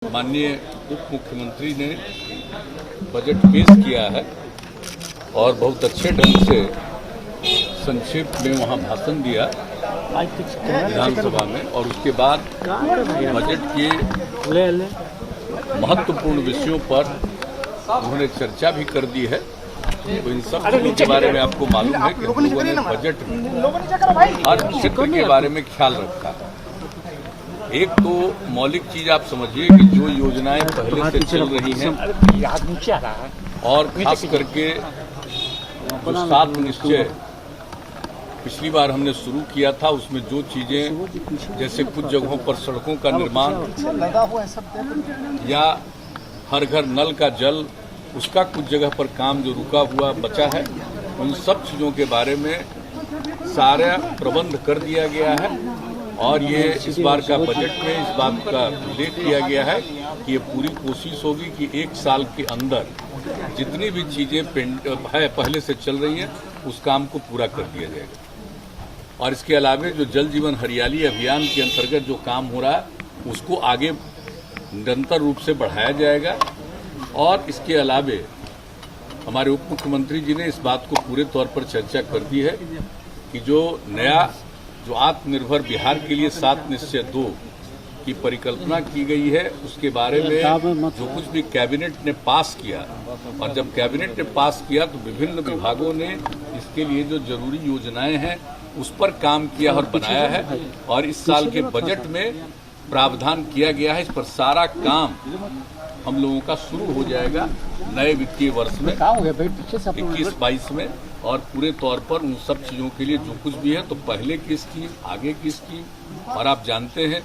माननीय उप मुख्यमंत्री ने बजट पेश किया है और बहुत अच्छे ढंग से संक्षेप में वहां भाषण दिया विधानसभा में, और उसके बाद बजट के महत्वपूर्ण विषयों पर उन्होंने चर्चा भी कर दी है। तो इन सब चीजों के बारे में आपको मालूम है कि लोगों ने बजट में हर क्षेत्र के बारे में ख्याल रखा है। एक तो मौलिक चीज आप समझिए कि जो योजनाएं पहले से चल रही हैं और खास करके जो 7 निश्चय पिछली बार हमने शुरू किया था, उसमें जो चीजें जैसे कुछ जगहों पर सड़कों का निर्माण या हर घर नल का जल, उसका कुछ जगह पर काम जो रुका हुआ बचा है, उन सब चीजों के बारे में सारा प्रबंध कर दिया गया है। और ये इस बार का बजट में इस बात का उल्लेख किया गया है कि ये पूरी कोशिश होगी कि 1 साल के अंदर जितनी भी चीजें पहले से चल रही हैं उस काम को पूरा कर दिया जाएगा। और इसके अलावा जो जल जीवन हरियाली अभियान के अंतर्गत जो काम हो रहा है उसको आगे निरंतर रूप से बढ़ाया जाएगा। और इसके अलावा हमारे उप मुख्यमंत्री जी ने इस बात को पूरे तौर पर चर्चा कर दी है कि जो नया जो आत्मनिर्भर बिहार के लिए 7 निश्चय 2 की परिकल्पना की गई है, उसके बारे में जो कुछ भी कैबिनेट ने पास किया, और जब कैबिनेट ने पास किया तो विभिन्न विभागों ने इसके लिए जो जरूरी योजनाएं हैं उस पर काम किया और बनाया है। और इस साल के बजट में प्रावधान किया गया है, इस पर सारा काम हम लोगों का शुरू हो जाएगा नए वित्तीय वर्ष में 21-22 में। और पूरे तौर पर उन सब चीज़ों के लिए जो कुछ भी है, तो पहले की स्कीम, आगे की स्कीम, और आप जानते हैं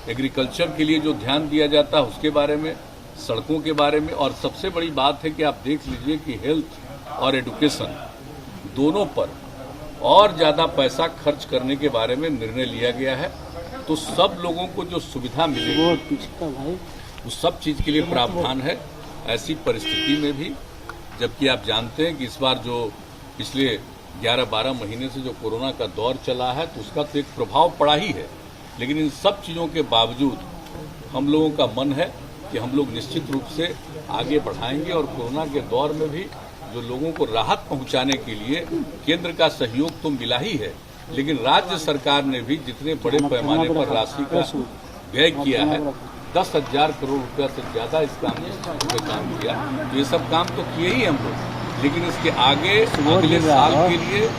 एग्रीकल्चर के लिए जो ध्यान दिया जाता है उसके बारे में, सड़कों के बारे में। और सबसे बड़ी बात है कि आप देख लीजिए कि हेल्थ और एजुकेशन दोनों पर और ज़्यादा पैसा खर्च करने के बारे में निर्णय लिया गया है। तो सब लोगों को जो सुविधा मिलेगी उस सब चीज़ के लिए प्रावधान है। ऐसी परिस्थिति में भी, जबकि आप जानते हैं कि इस बार जो पिछले 11-12 महीने से जो कोरोना का दौर चला है तो उसका तो एक प्रभाव पड़ा ही है, लेकिन इन सब चीज़ों के बावजूद हम लोगों का मन है कि हम लोग निश्चित रूप से आगे बढ़ाएंगे। और कोरोना के दौर में भी जो लोगों को राहत पहुंचाने के लिए केंद्र का सहयोग तो मिला ही है, लेकिन राज्य सरकार ने भी जितने बड़े पैमाने पर राशि का व्यय किया है, 10,000 करोड़ रुपया से ज्यादा इस काम में काम किया। तो ये सब काम तो किए ही हम लोग, लेकिन इसके आगे अगले साल के लिए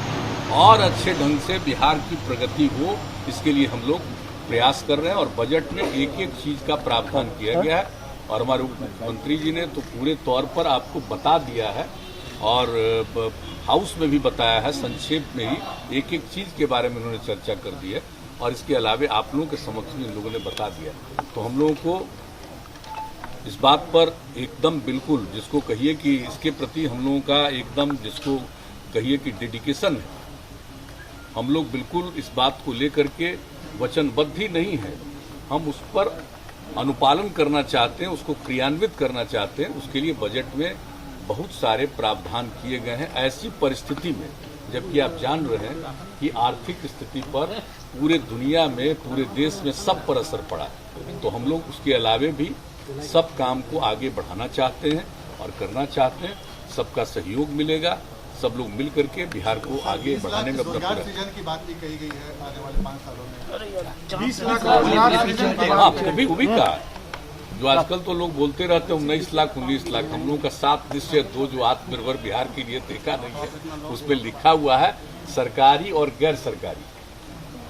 और अच्छे ढंग से बिहार की प्रगति हो, इसके लिए हम लोग प्रयास कर रहे हैं। और बजट में एक एक चीज का प्रावधान किया गया है, और हमारे उप मुख्यमंत्री जी ने तो पूरे तौर पर आपको बता दिया है और हाउस में भी बताया है, संक्षेप में ही एक एक चीज के बारे में उन्होंने चर्चा कर दी है। और इसके अलावा आप लोगों के समक्ष में इन लोगों ने बता दिया। तो हम लोगों को इस बात पर एकदम बिल्कुल, जिसको कहिए कि इसके प्रति हम लोगों का एकदम, जिसको कहिए कि डेडिकेशन है, हम लोग बिल्कुल इस बात को लेकर के वचनबद्ध ही नहीं है। हम उस पर अनुपालन करना चाहते हैं, उसको क्रियान्वित करना चाहते हैं। उसके लिए बजट में बहुत सारे प्रावधान किए गए हैं। ऐसी परिस्थिति में, जबकि आप जान रहे हैं कि आर्थिक स्थिति पर पूरे दुनिया में, पूरे देश में सब पर असर पड़ा है, तो हम लोग उसके अलावे भी सब काम को आगे बढ़ाना चाहते हैं और करना चाहते हैं। सबका सहयोग मिलेगा, सब लोग मिल करके बिहार को आगे बढ़ाने में अपना सृजन की बात भी कही गई है आने वाले 5 सालों में 20 लाख। हाँ, वो भी कहा। जो आजकल तो लोग बोलते रहते हैं 19 लाख, हम लोगों का 7 निश्चय 2 जो आत्मनिर्भर बिहार के लिए देखा नहीं है, उसमें लिखा हुआ है सरकारी और गैर सरकारी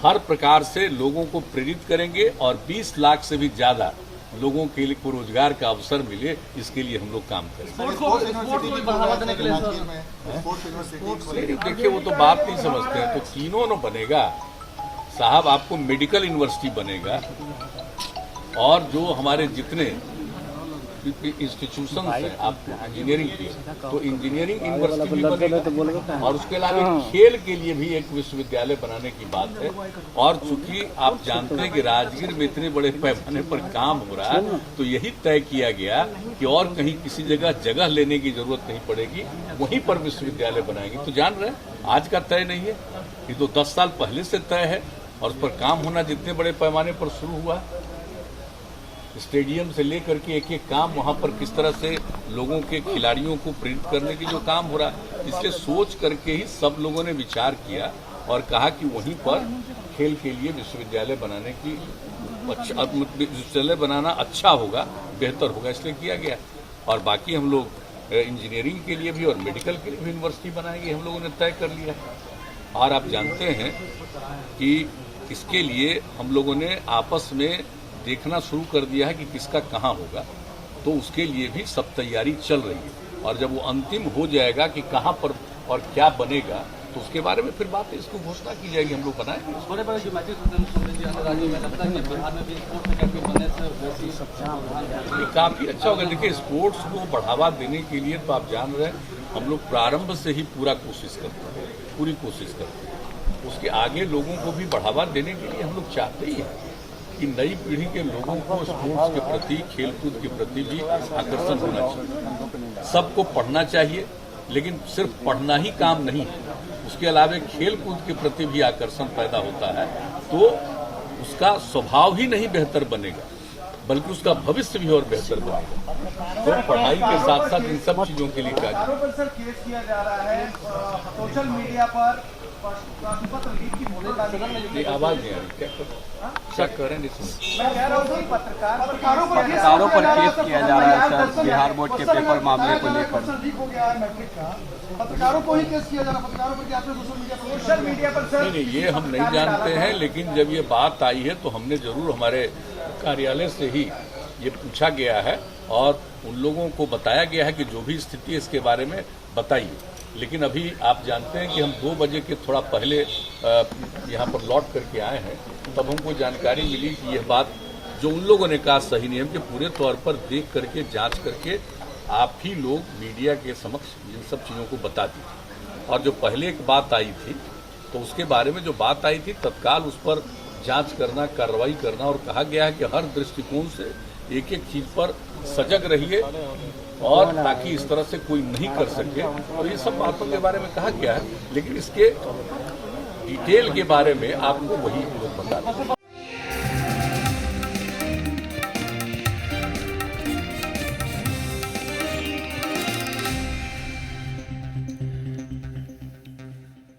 हर प्रकार से लोगों को प्रेरित करेंगे, और 20 लाख से भी ज्यादा लोगों के लिए को रोजगार का अवसर मिले, इसके लिए हम लोग काम करेंगे। देखिए, वो तो बात नहीं समझते हैं। तो तीनों न बनेगा साहब, आपको मेडिकल यूनिवर्सिटी बनेगा, और जो हमारे जितने इंस्टीट्यूशन है आपको इंजीनियरिंग की, तो इंजीनियरिंग यूनिवर्सिटी भी बनेगा। और उसके अलावा खेल के लिए भी एक विश्वविद्यालय बनाने की बात है। और चूंकि आप जानते हैं कि राजगीर में इतने बड़े पैमाने पर काम हो रहा है, तो यही तय किया गया कि और कहीं किसी जगह लेने की जरूरत नहीं पड़ेगी, वहीं पर विश्वविद्यालय बनाएंगे। तो जान रहे हैं, आज का तय नहीं है, ये तो 10 साल पहले से तय है, और उस पर काम होना जितने बड़े पैमाने पर शुरू हुआ। स्टेडियम से लेकर के एक एक काम वहाँ पर किस तरह से लोगों के खिलाड़ियों को प्रेरित करने की जो काम हो रहा है, इसलिए सोच करके ही सब लोगों ने विचार किया और कहा कि वहीं पर खेल के लिए विश्वविद्यालय बनाने की विश्वविद्यालय बनाना अच्छा होगा, बेहतर होगा, इसलिए किया गया। और बाकी हम लोग इंजीनियरिंग के लिए भी और मेडिकल के लिए भी यूनिवर्सिटी बनाएंगे, हम लोगों ने तय कर लिया। और आप जानते हैं कि इसके लिए हम लोगों ने आपस में देखना शुरू कर दिया है कि किसका कहाँ होगा, तो उसके लिए भी सब तैयारी चल रही है। और जब वो अंतिम हो जाएगा कि कहाँ पर और क्या बनेगा, तो उसके बारे में फिर बात इसको घोषणा की जाएगी, हम लोग बनाएंगे। बड़े-बड़े जो मैचेस होते हैं राज्यों में लगता है कि बिहार में भी स्पोर्ट्स अकेडमी बनने से वैसी ये काफ़ी अच्छा होगा। देखिए, स्पोर्ट्स को बढ़ावा देने के लिए तो आप जान रहे हैं, हम लोग प्रारंभ से ही पूरी कोशिश करते हैं। उसके आगे लोगों को भी बढ़ावा देने के लिए हम लोग चाहते ही हैं कि नई पीढ़ी के लोगों को स्पोर्ट्स के प्रति, खेलकूद के प्रति भी आकर्षण होना चाहिए। सबको पढ़ना चाहिए, लेकिन सिर्फ पढ़ना ही काम नहीं है, उसके अलावा खेल कूद के प्रति भी आकर्षण पैदा होता है, तो उसका स्वभाव ही नहीं बेहतर बनेगा, बल्कि उसका भविष्य भी और बेहतर बनेगा। तो पढ़ाई के साथ साथ इन सब चीजों के लिए सर केस किया जा रहा है सोशल मीडिया पर, आवाज नहीं आ रही, क्या कह रहे हैं? मैं कह रहा हूँ पत्रकारों पर केस किया जा रहा है सर, बिहार बोर्ड के पेपर मामले को लेकर लीक हो गया है मैट्रिक का, पत्रकारों को ही केस किया जा रहा है, पत्रकारों पर सोशल मीडिया पर सर। नहीं, ये हम नहीं जानते हैं, लेकिन जब ये बात आई है तो हमने जरूर हमारे कार्यालय से ही ये पूछा गया है और उन लोगों को बताया गया है कि जो भी स्थिति है इसके बारे में बताइए। लेकिन अभी आप जानते हैं कि हम 2 बजे के थोड़ा पहले यहाँ पर लौट करके आए हैं, तब हमको जानकारी मिली कि यह बात जो उन लोगों ने कहा सही नहीं है, कि पूरे तौर पर देख करके, जांच करके आप ही लोग मीडिया के समक्ष इन सब चीज़ों को बता दीजिए। और जो पहले एक बात आई थी, तो उसके बारे में जो बात आई थी, तत्काल उस पर जांच करना, कार्रवाई करना, और कहा गया है कि हर दृष्टिकोण से एक एक चीज़ पर सजग रहिए और ताकि इस तरह से कोई नहीं कर सके। और ये सब बातों के बारे में कहा गया है, लेकिन इसके डिटेल के बारे में आपको वही लोग बता दें।